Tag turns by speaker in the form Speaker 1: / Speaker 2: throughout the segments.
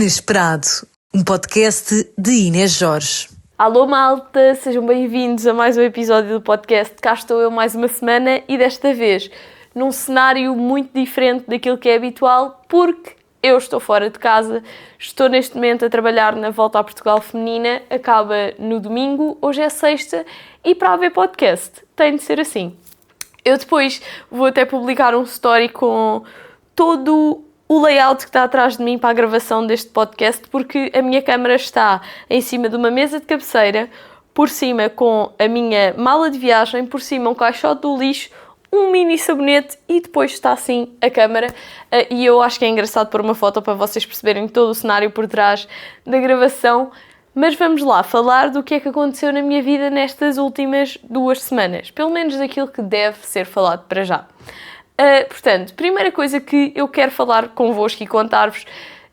Speaker 1: Inesperado, um podcast de Inês Jorge.
Speaker 2: Alô malta, sejam bem-vindos a mais um episódio do podcast. Cá estou eu mais uma semana e desta vez num cenário muito diferente daquilo que é habitual, porque eu estou fora de casa, estou neste momento a trabalhar na Volta a Portugal Feminina, acaba no domingo, hoje é sexta e para haver podcast tem de ser assim. Eu depois vou até publicar um story com todo o layout que está atrás de mim para a gravação deste podcast, porque a minha câmara está em cima de uma mesa de cabeceira, por cima com a minha mala de viagem, por cima um caixote do lixo, um mini sabonete e depois está assim a câmara. E eu acho que é engraçado pôr uma foto para vocês perceberem todo o cenário por trás da gravação. Mas vamos lá falar do que é que aconteceu na minha vida nestas últimas 2 semanas, pelo menos daquilo que deve ser falado para já. Portanto, primeira coisa que eu quero falar convosco e contar-vos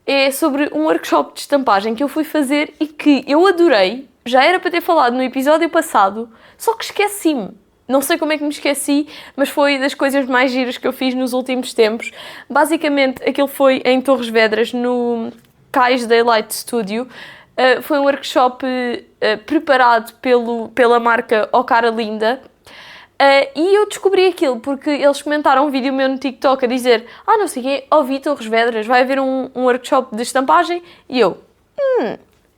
Speaker 2: é sobre um workshop de estampagem que eu fui fazer e que eu adorei. Já era para ter falado no episódio passado, só que esqueci-me. Não sei como é que me esqueci, mas foi das coisas mais giras que eu fiz nos últimos tempos. Basicamente, aquilo foi em Torres Vedras, no Cais Daylight Studio. Foi um workshop preparado pela marca O Cara Linda. E eu descobri aquilo porque eles comentaram um vídeo meu no TikTok a dizer: não sei o quê, ouvi Torres Vedras, vai haver um workshop de estampagem. E eu,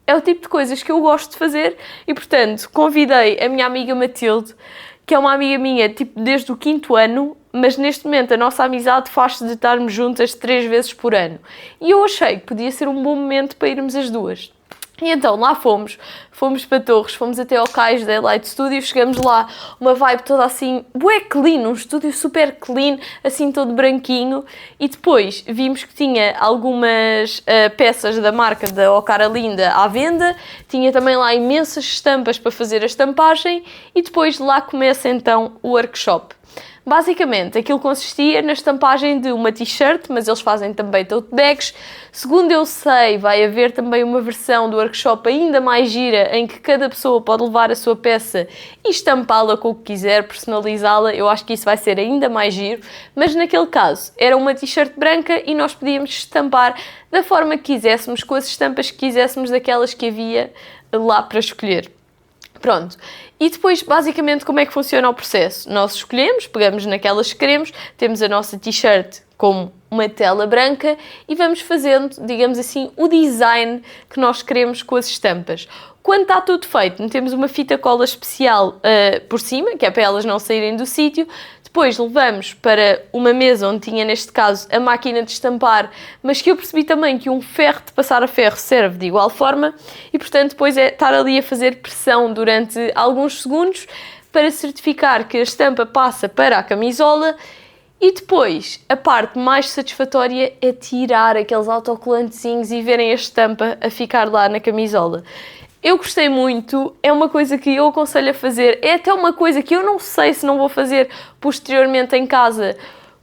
Speaker 2: é o tipo de coisas que eu gosto de fazer e, portanto, convidei a minha amiga Matilde, que é uma amiga minha, tipo, desde o 5º ano, mas neste momento a nossa amizade faz-se de estarmos juntas 3 vezes por ano. E eu achei que podia ser um bom momento para irmos as duas. E então lá fomos para Torres, fomos até ao Cais Daylight Studio, chegamos lá, uma vibe toda assim, bué clean, um estúdio super clean, assim todo branquinho, e depois vimos que tinha algumas peças da marca da O Cara Linda à venda, tinha também lá imensas estampas para fazer a estampagem, e depois lá começa então o workshop. Basicamente, aquilo consistia na estampagem de uma t-shirt, mas eles fazem também tote bags. Segundo eu sei, vai haver também uma versão do workshop ainda mais gira, em que cada pessoa pode levar a sua peça e estampá-la com o que quiser, personalizá-la. Eu acho que isso vai ser ainda mais giro, mas naquele caso era uma t-shirt branca e nós podíamos estampar da forma que quiséssemos, com as estampas que quiséssemos, daquelas que havia lá para escolher. Pronto, e depois basicamente como é que funciona o processo? Nós escolhemos, pegamos naquelas que queremos, temos a nossa t-shirt com uma tela branca e vamos fazendo, digamos assim, o design que nós queremos com as estampas. Quando está tudo feito, metemos uma fita cola especial por cima, que é para elas não saírem do sítio. Depois levamos para uma mesa onde tinha, neste caso, a máquina de estampar, mas que eu percebi também que um ferro de passar a ferro serve de igual forma e, portanto, depois é estar ali a fazer pressão durante alguns segundos para certificar que a estampa passa para a camisola. E depois, a parte mais satisfatória é tirar aqueles autocolantezinhos e verem a estampa a ficar lá na camisola. Eu gostei muito, é uma coisa que eu aconselho a fazer, é até uma coisa que eu não sei se não vou fazer posteriormente em casa,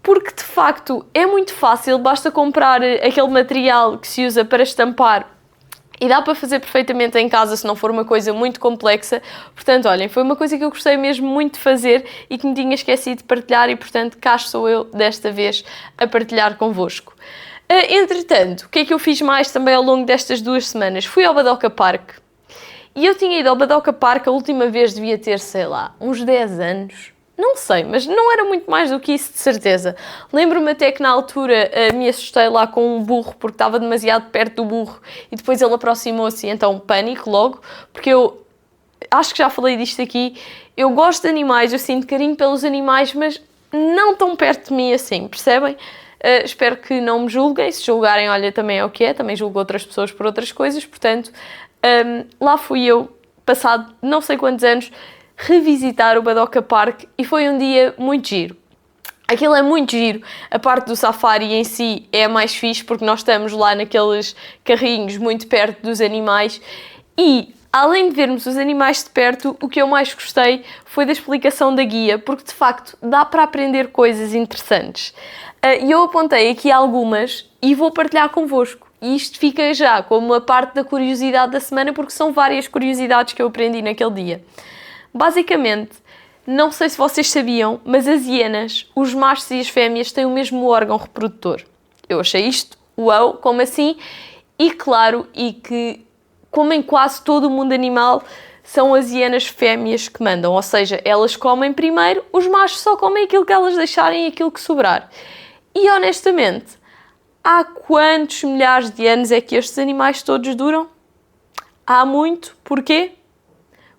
Speaker 2: porque de facto é muito fácil, basta comprar aquele material que se usa para estampar e dá para fazer perfeitamente em casa se não for uma coisa muito complexa. Portanto, olhem, foi uma coisa que eu gostei mesmo muito de fazer e que me tinha esquecido de partilhar e, portanto, cá estou eu desta vez a partilhar convosco. Entretanto, o que é que eu fiz mais também ao longo destas 2 semanas? Fui ao Badoca Park. E eu tinha ido ao Badoca Park, a última vez devia ter, sei lá, uns 10 anos. Não sei, mas não era muito mais do que isso, de certeza. Lembro-me até que na altura me assustei lá com um burro, porque estava demasiado perto do burro. E depois ele aproximou-se e então pânico logo. Porque eu acho que já falei disto aqui. Eu gosto de animais, eu sinto carinho pelos animais, mas não tão perto de mim assim, percebem? Espero que não me julguem. Se julgarem, olha, também é o que é. Também julgo outras pessoas por outras coisas, portanto... lá fui eu, passado não sei quantos anos, revisitar o Badoca Park e foi um dia muito giro. Aquilo é muito giro, a parte do safari em si é a mais fixe porque nós estamos lá naqueles carrinhos muito perto dos animais e, além de vermos os animais de perto, o que eu mais gostei foi da explicação da guia, porque de facto dá para aprender coisas interessantes. E eu apontei aqui algumas e vou partilhar convosco. E isto fica já como a parte da curiosidade da semana, porque são várias curiosidades que eu aprendi naquele dia. Basicamente, não sei se vocês sabiam, mas as hienas, os machos e as fêmeas têm o mesmo órgão reprodutor. Eu achei isto, uau, como assim? E claro, e que, como em quase todo o mundo animal, são as hienas fêmeas que mandam, ou seja, elas comem primeiro, os machos só comem aquilo que elas deixarem e aquilo que sobrar. E honestamente, há quantos milhares de anos é que estes animais todos duram? Há muito. Porquê?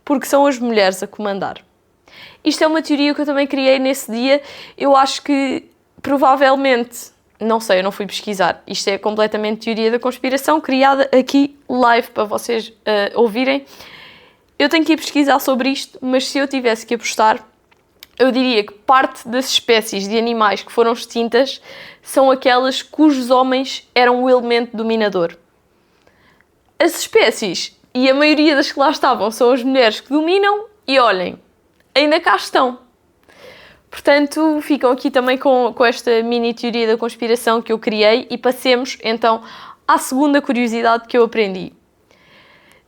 Speaker 2: Porque são as mulheres a comandar. Isto é uma teoria que eu também criei nesse dia. Eu acho que, provavelmente, não sei, eu não fui pesquisar. Isto é completamente teoria da conspiração, criada aqui live para vocês ouvirem. Eu tenho que ir pesquisar sobre isto, mas se eu tivesse que apostar, eu diria que parte das espécies de animais que foram extintas são aquelas cujos homens eram o elemento dominador. As espécies, e a maioria das que lá estavam, são as mulheres que dominam e olhem, ainda cá estão. Portanto, ficam aqui também com esta mini teoria da conspiração que eu criei e passemos então à segunda curiosidade que eu aprendi.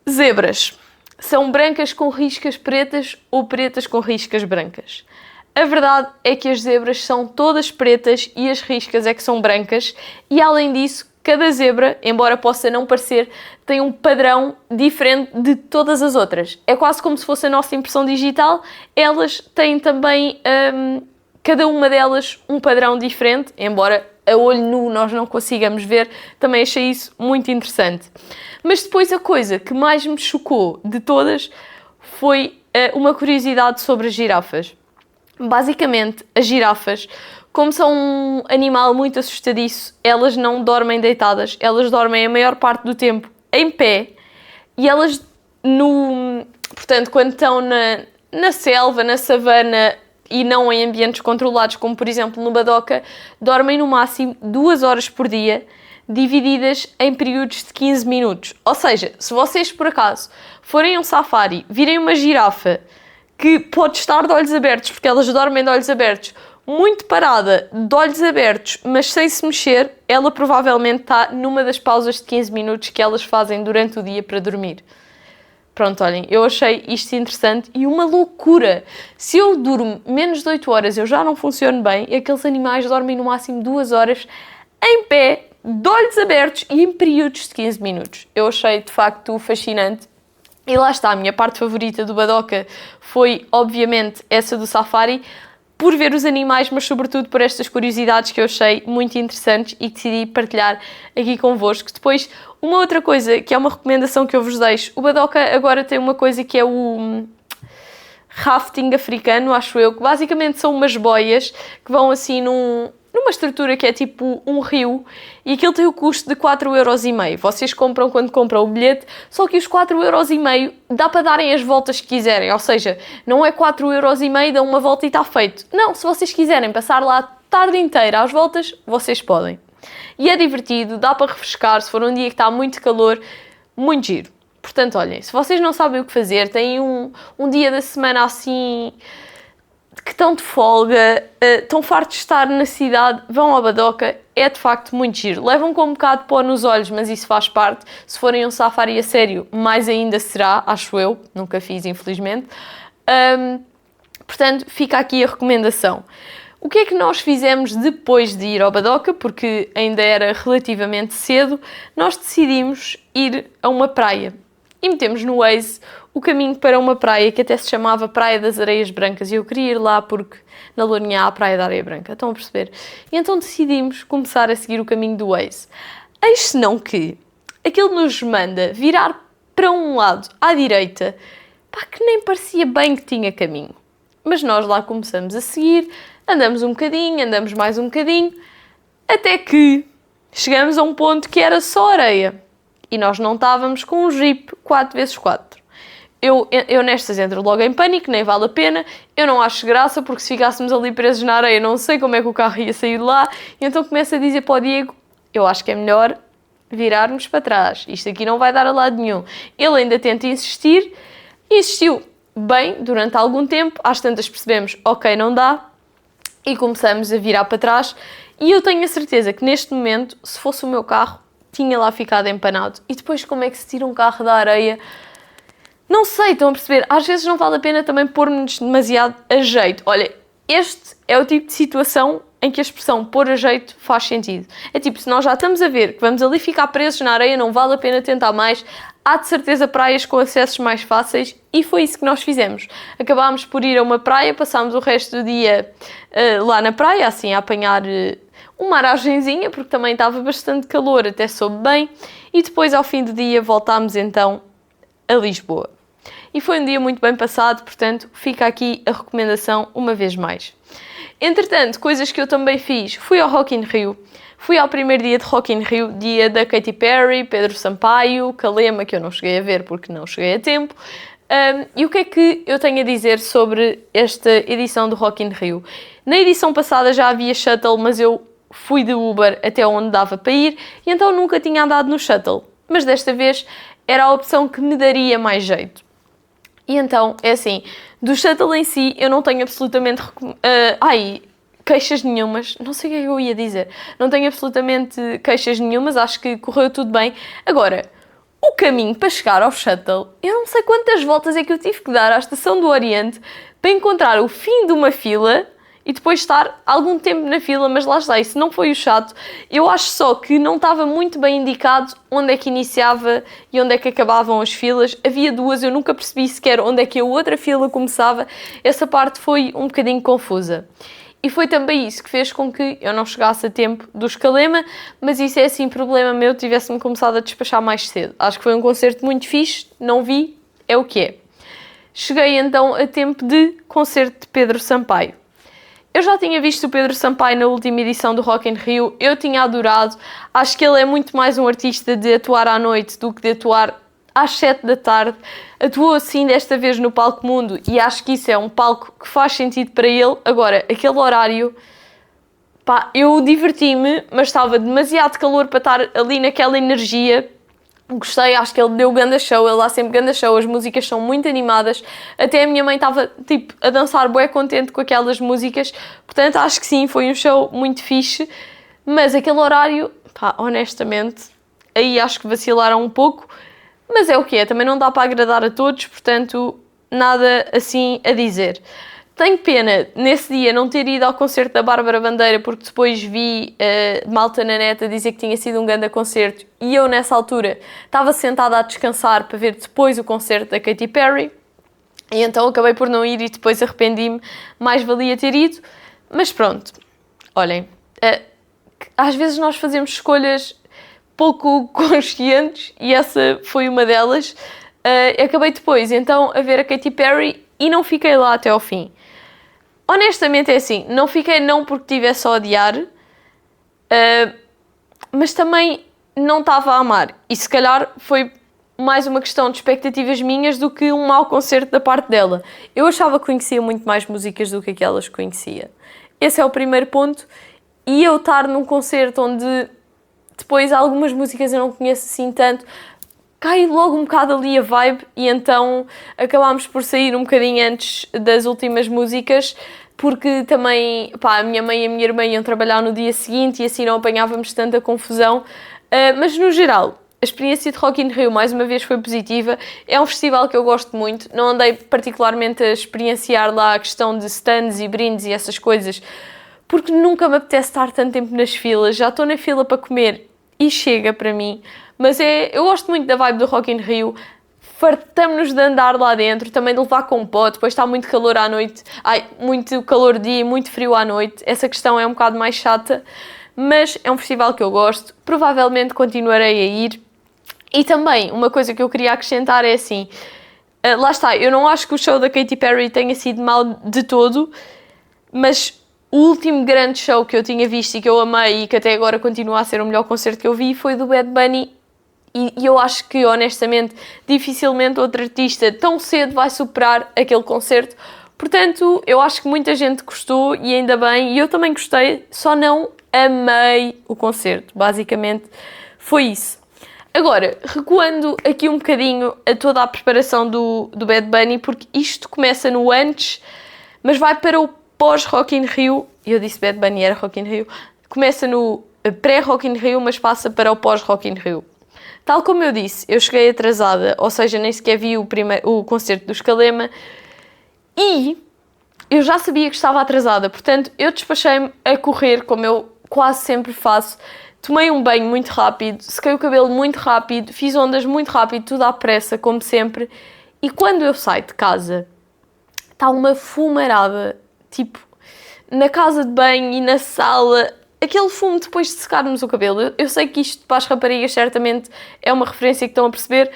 Speaker 2: Zebras. São brancas com riscas pretas ou pretas com riscas brancas? A verdade é que as zebras são todas pretas e as riscas é que são brancas e, além disso, cada zebra, embora possa não parecer, tem um padrão diferente de todas as outras. É quase como se fosse a nossa impressão digital. Elas têm também, cada uma delas, um padrão diferente, embora a olho nu nós não consigamos ver. Também achei isso muito interessante. Mas depois a coisa que mais me chocou de todas foi uma curiosidade sobre as girafas. Basicamente, as girafas, como são um animal muito assustadiço, elas não dormem deitadas, elas dormem a maior parte do tempo em pé e elas, portanto, quando estão na selva, na savana e não em ambientes controlados, como por exemplo no Badoca, dormem no máximo 2 horas por dia, divididas em períodos de 15 minutos. Ou seja, se vocês por acaso forem a um safari, virem uma girafa que pode estar de olhos abertos, porque elas dormem de olhos abertos, muito parada, de olhos abertos, mas sem se mexer, ela provavelmente está numa das pausas de 15 minutos que elas fazem durante o dia para dormir. Pronto, olhem, eu achei isto interessante e uma loucura. Se eu durmo menos de 8 horas, eu já não funciono bem, e aqueles animais dormem no máximo 2 horas em pé, de olhos abertos e em períodos de 15 minutos. Eu achei, de facto, fascinante. E lá está, a minha parte favorita do Badoca foi, obviamente, essa do safari, por ver os animais, mas sobretudo por estas curiosidades que eu achei muito interessantes e que decidi partilhar aqui convosco. Depois, uma outra coisa, que é uma recomendação que eu vos deixo, o Badoca agora tem uma coisa que é o rafting africano, acho eu, que basicamente são umas boias que vão assim numa estrutura que é tipo um rio, e aquilo tem o custo de 4,5€. Vocês compram quando compram o bilhete, só que os 4,5€ dá para darem as voltas que quiserem, ou seja, não é 4,5€, dão uma volta e está feito. Não, se vocês quiserem passar lá a tarde inteira às voltas, vocês podem. E é divertido, dá para refrescar, se for um dia que está muito calor, muito giro. Portanto, olhem, se vocês não sabem o que fazer, têm um dia da semana assim que estão de folga, estão fartos de estar na cidade, vão ao Badoca, é de facto muito giro. Levam com um bocado de pó nos olhos, mas isso faz parte. Se forem um safari a sério, mais ainda será, acho eu. Nunca fiz, infelizmente. Portanto, fica aqui a recomendação. O que é que nós fizemos depois de ir ao Badoca? Porque ainda era relativamente cedo, nós decidimos ir a uma praia. E metemos no Waze o caminho para uma praia que até se chamava Praia das Areias Brancas. E eu queria ir lá porque na Lourinhã há a Praia da Areia Branca. Estão a perceber? E então decidimos começar a seguir o caminho do Waze. Eis senão que aquilo nos manda virar para um lado, à direita, pá, que nem parecia bem que tinha caminho. Mas nós lá começamos a seguir, andamos um bocadinho, andamos mais um bocadinho, até que chegamos a um ponto que era só areia. E nós não estávamos com um Jeep 4x4. Eu nestas entro logo em pânico, nem vale a pena. Eu não acho graça, porque se ficássemos ali presos na areia, não sei como é que o carro ia sair de lá. E então começo a dizer para o Diego, eu acho que é melhor virarmos para trás. Isto aqui não vai dar a lado nenhum. Ele ainda tenta insistir. Insistiu bem durante algum tempo. Às tantas percebemos, ok, não dá. E começamos a virar para trás. E eu tenho a certeza que neste momento, se fosse o meu carro, tinha lá ficado empanado. E depois como é que se tira um carro da areia? Não sei, estão a perceber? Às vezes não vale a pena também pôr-nos demasiado a jeito. Olha, este é o tipo de situação em que a expressão pôr a jeito faz sentido. É tipo, se nós já estamos a ver que vamos ali ficar presos na areia, não vale a pena tentar mais, há de certeza praias com acessos mais fáceis e foi isso que nós fizemos. Acabámos por ir a uma praia, passámos o resto do dia lá na praia, assim, a apanhar uma aragenzinha, porque também estava bastante calor, até soube bem, e depois ao fim do dia voltámos então a Lisboa. E foi um dia muito bem passado, portanto, fica aqui a recomendação uma vez mais. Entretanto, coisas que eu também fiz, fui ao Rock in Rio, fui ao primeiro dia de Rock in Rio, dia da Katy Perry, Pedro Sampaio, Kalema, que eu não cheguei a ver porque não cheguei a tempo. E o que é que eu tenho a dizer sobre esta edição do Rock in Rio? Na edição passada já havia shuttle, mas eu fui de Uber até onde dava para ir, e então nunca tinha andado no shuttle. Mas desta vez era a opção que me daria mais jeito. E então, é assim, do shuttle em si eu não tenho absolutamente queixas nenhumas, não sei o que é que eu ia dizer, não tenho absolutamente queixas nenhumas, acho que correu tudo bem. Agora, o caminho para chegar ao shuttle, eu não sei quantas voltas é que eu tive que dar à Estação do Oriente para encontrar o fim de uma fila e depois estar algum tempo na fila, mas lá está, isso não foi o chato. Eu acho só que não estava muito bem indicado onde é que iniciava e onde é que acabavam as filas. Havia duas, eu nunca percebi sequer onde é que a outra fila começava. Essa parte foi um bocadinho confusa. E foi também isso que fez com que eu não chegasse a tempo do Kalema, mas isso é assim problema meu, tivesse-me começado a despachar mais cedo. Acho que foi um concerto muito fixe, não vi, é o que é. Cheguei então a tempo de concerto de Pedro Sampaio. Eu já tinha visto o Pedro Sampaio na última edição do Rock in Rio, eu tinha adorado, acho que ele é muito mais um artista de atuar à noite do que de atuar às 7 da tarde, atuou assim desta vez no Palco Mundo e acho que isso é um palco que faz sentido para ele. Agora, aquele horário, pá, eu diverti-me, mas estava demasiado calor para estar ali naquela energia. Gostei, acho que ele deu ganda show, ele dá sempre ganda show, as músicas são muito animadas, até a minha mãe estava tipo a dançar bué contente com aquelas músicas, portanto acho que sim, foi um show muito fixe, mas aquele horário, pá, honestamente, aí acho que vacilaram um pouco, mas é o que é, também não dá para agradar a todos, portanto nada assim a dizer. Tenho pena, nesse dia, não ter ido ao concerto da Bárbara Bandeira, porque depois vi malta na net a dizer que tinha sido um grande concerto e eu, nessa altura, estava sentada a descansar para ver depois o concerto da Katy Perry e então acabei por não ir e depois arrependi-me, mais valia ter ido, mas pronto, olhem, às vezes nós fazemos escolhas pouco conscientes e essa foi uma delas. Acabei depois, então, a ver a Katy Perry e não fiquei lá até ao fim. Honestamente é assim, não fiquei não porque estivesse a odiar, mas também não estava a amar. E se calhar foi mais uma questão de expectativas minhas do que um mau concerto da parte dela. Eu achava que conhecia muito mais músicas do que aquelas que conhecia. Esse é o primeiro ponto. E eu estar num concerto onde depois algumas músicas eu não conheço assim tanto, cai logo um bocado ali a vibe e então acabámos por sair um bocadinho antes das últimas músicas porque também, pá, a minha mãe e a minha irmã iam trabalhar no dia seguinte e assim não apanhávamos tanta confusão, mas no geral a experiência de Rock in Rio mais uma vez foi positiva, é um festival que eu gosto muito, não andei particularmente a experienciar lá a questão de stands e brindes e essas coisas porque nunca me apetece estar tanto tempo nas filas, já estou na fila para comer e chega para mim. Mas eu gosto muito da vibe do Rock in Rio, fartamos-nos de andar lá dentro, também de levar com pó, depois está muito calor à noite, muito calor de dia e muito frio à noite, essa questão é um bocado mais chata, mas é um festival que eu gosto, provavelmente continuarei a ir. E também, uma coisa que eu queria acrescentar é assim, lá está, eu não acho que o show da Katy Perry tenha sido mal de todo, mas o último grande show que eu tinha visto e que eu amei e que até agora continua a ser o melhor concerto que eu vi foi do Bad Bunny e eu acho que, honestamente, dificilmente outro artista tão cedo vai superar aquele concerto. Portanto, eu acho que muita gente gostou e ainda bem, e eu também gostei, só não amei o concerto. Basicamente, foi isso. Agora, recuando aqui um bocadinho a toda a preparação do Bad Bunny, porque isto começa no antes, mas vai para o pós-Rock in Rio, eu disse Bad Bunny era Rock in Rio, começa no pré-Rock in Rio, mas passa para o pós-Rock in Rio. Tal como eu disse, eu cheguei atrasada, ou seja, nem sequer vi o concerto do Kalema, e eu já sabia que estava atrasada, portanto, eu despachei-me a correr, como eu quase sempre faço. Tomei um banho muito rápido, sequei o cabelo muito rápido, fiz ondas muito rápido, tudo à pressa, como sempre. E quando eu saio de casa, está uma fumarada, tipo, na casa de banho e na sala, aquele fumo depois de secarmos o cabelo. Eu sei que isto para as raparigas certamente é uma referência que estão a perceber,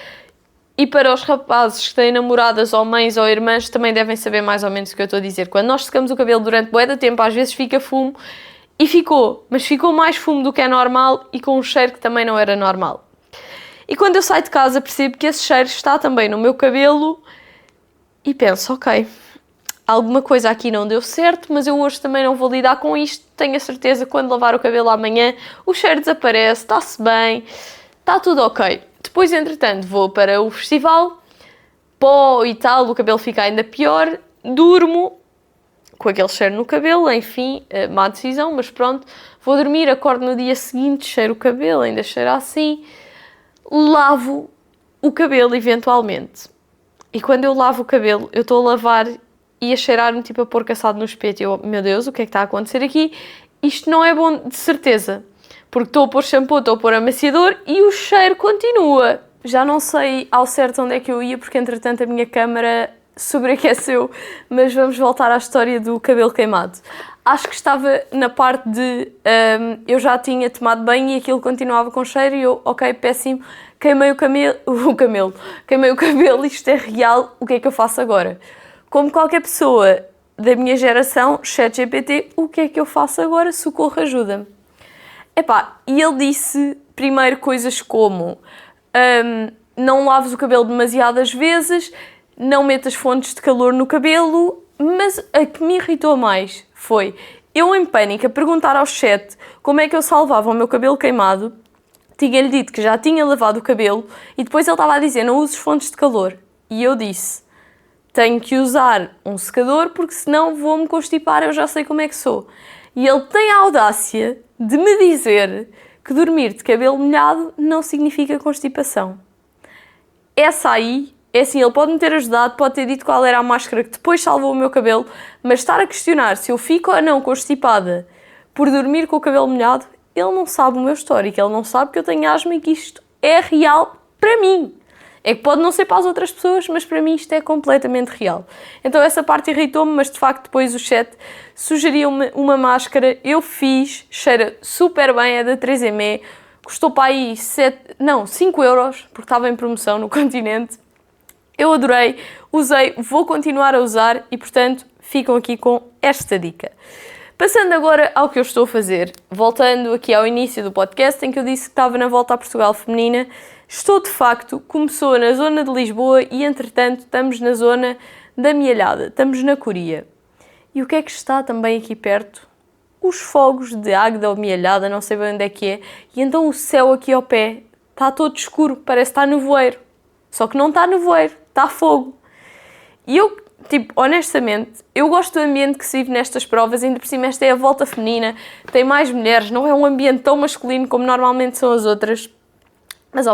Speaker 2: e para os rapazes que têm namoradas ou mães ou irmãs também devem saber mais ou menos o que eu estou a dizer. Quando nós secamos o cabelo durante bué de tempo, às vezes fica fumo, e ficou, mas ficou mais fumo do que é normal e com um cheiro que também não era normal. E quando eu saio de casa percebo que esse cheiro está também no meu cabelo e penso, ok, alguma coisa aqui não deu certo, mas eu hoje também não vou lidar com isto. Tenho a certeza que quando lavar o cabelo amanhã o cheiro desaparece, está-se bem, está tudo ok. Depois, entretanto, vou para o festival, pó e tal, o cabelo fica ainda pior, durmo com aquele cheiro no cabelo, enfim, má decisão, mas pronto, vou dormir, acordo no dia seguinte, cheiro o cabelo, ainda cheira assim, lavo o cabelo eventualmente. E quando eu lavo o cabelo, eu estou a lavar e a cheirar-me tipo a porco assado no espeto. Eu, meu Deus, o que é que está a acontecer aqui? Isto não é bom de certeza, porque estou a pôr shampoo, estou a pôr amaciador e o cheiro continua. Já não sei ao certo onde é que eu ia, porque entretanto a minha câmara sobreaqueceu, mas vamos voltar à história do cabelo queimado. Acho que estava na parte de eu já tinha tomado banho e aquilo continuava com cheiro e eu, ok, péssimo, queimei o cabelo, isto é real, o que é que eu faço agora? Como qualquer pessoa da minha geração, ChatGPT, o que é que eu faço agora? Socorro, ajuda-me. E ele disse primeiro coisas como não laves o cabelo demasiadas vezes, não metas fontes de calor no cabelo, mas a que me irritou mais foi eu em pânico a perguntar ao chat como é que eu salvava o meu cabelo queimado. Tinha-lhe dito que já tinha lavado o cabelo e depois ele estava a dizer não uses fontes de calor. E eu disse, tenho que usar um secador porque senão vou-me constipar, eu já sei como é que sou. E ele tem a audácia de me dizer que dormir de cabelo molhado não significa constipação. Essa aí, é assim, ele pode me ter ajudado, pode ter dito qual era a máscara que depois salvou o meu cabelo, mas estar a questionar se eu fico ou não constipada por dormir com o cabelo molhado, ele não sabe o meu histórico, ele não sabe que eu tenho asma e que isto é real para mim. É que pode não ser para as outras pessoas, mas para mim isto é completamente real. Então essa parte irritou-me, mas de facto depois o chat sugeriu-me uma máscara, eu fiz, cheira super bem, é da 3M, custou para aí 5 euros, porque estava em promoção no Continente. Eu adorei, usei, vou continuar a usar e portanto ficam aqui com esta dica. Passando agora ao que eu estou a fazer, voltando aqui ao início do podcast em que eu disse que estava na Volta a Portugal Feminina, estou de facto, começou na zona de Lisboa e entretanto estamos na zona da Mielhada, estamos na Coria. E o que é que está também aqui perto? Os fogos de Águeda ou Mielhada, não sei bem onde é que é, e então o céu aqui ao pé está todo escuro, parece que está nevoeiro. Só que não está nevoeiro, está fogo. E eu, honestamente, eu gosto do ambiente que se vive nestas provas, ainda por cima esta é a volta feminina, tem mais mulheres, não é um ambiente tão masculino como normalmente são as outras. Mas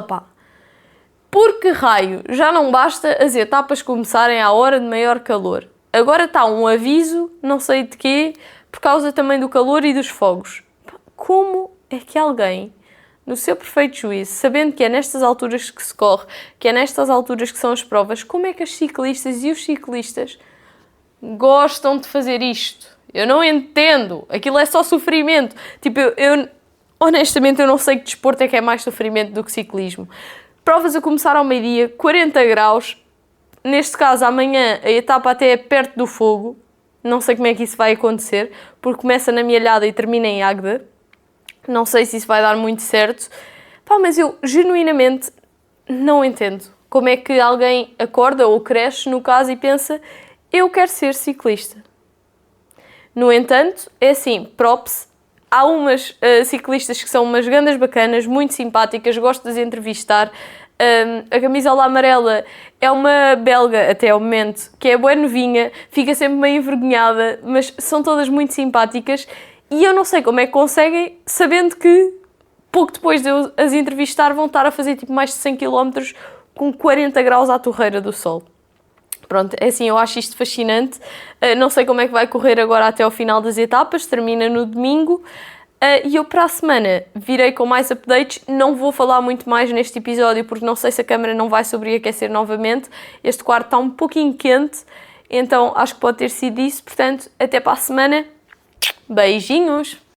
Speaker 2: por que raio já não basta as etapas começarem à hora de maior calor? Agora está um aviso, não sei de quê, por causa também do calor e dos fogos. Como é que alguém, no seu perfeito juízo, sabendo que é nestas alturas que se corre, que é nestas alturas que são as provas, como é que as ciclistas e os ciclistas gostam de fazer isto? Eu não entendo. Aquilo é só sofrimento. Honestamente, eu não sei que desporto é que é mais sofrimento do que ciclismo. Provas a começar ao meio-dia, 40 graus. Neste caso, amanhã a etapa até é perto do fogo. Não sei como é que isso vai acontecer, porque começa na Mielhada e termina em Águeda. Não sei se isso vai dar muito certo. Mas eu, genuinamente, não entendo como é que alguém acorda ou cresce, no caso, e pensa eu quero ser ciclista. No entanto, é assim, props. Há umas ciclistas que são umas grandes bacanas, muito simpáticas, gosto de as entrevistar. A camisola amarela é uma belga, até ao momento, que é bué novinha, fica sempre meio envergonhada, mas são todas muito simpáticas. E eu não sei como é que conseguem, sabendo que pouco depois de eu as entrevistar vão estar a fazer mais de 100 km com 40 graus à torreira do sol. pronto, é assim, eu acho isto fascinante. Não sei como é que vai correr agora até ao final das etapas, termina no domingo. E eu para a semana virei com mais updates. Não vou falar muito mais neste episódio porque não sei se a câmara não vai sobreaquecer novamente. Este quarto está um pouquinho quente, então acho que pode ter sido isso. Portanto, até para a semana. Beijinhos!